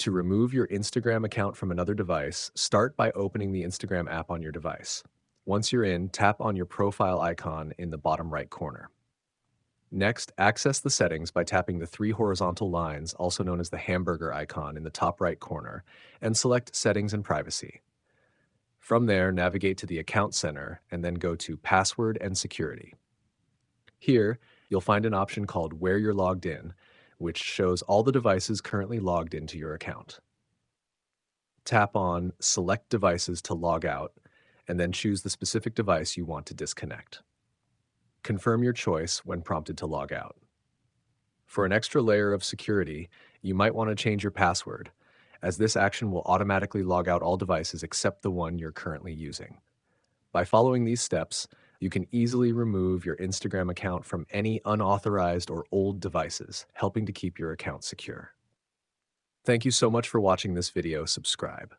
To remove your Instagram account from another device, start by opening the Instagram app on your device. Once you're in, tap on your profile icon in the bottom right corner. Next, access the settings by tapping the three horizontal lines, also known as the hamburger icon, in the top right corner, and select Settings and Privacy. From there, navigate to the Account Center and then go to Password and Security. Here, you'll find an option called Where You're Logged In, which shows all the devices currently logged into your account. Tap on Select Devices to log out, and then choose the specific device you want to disconnect. Confirm your choice when prompted to log out. For an extra layer of security, you might want to change your password, as this action will automatically log out all devices except the one you're currently using. By following these steps, you can easily remove your Instagram account from any unauthorized or old devices, helping to keep your account secure. Thank you so much for watching this video. Subscribe.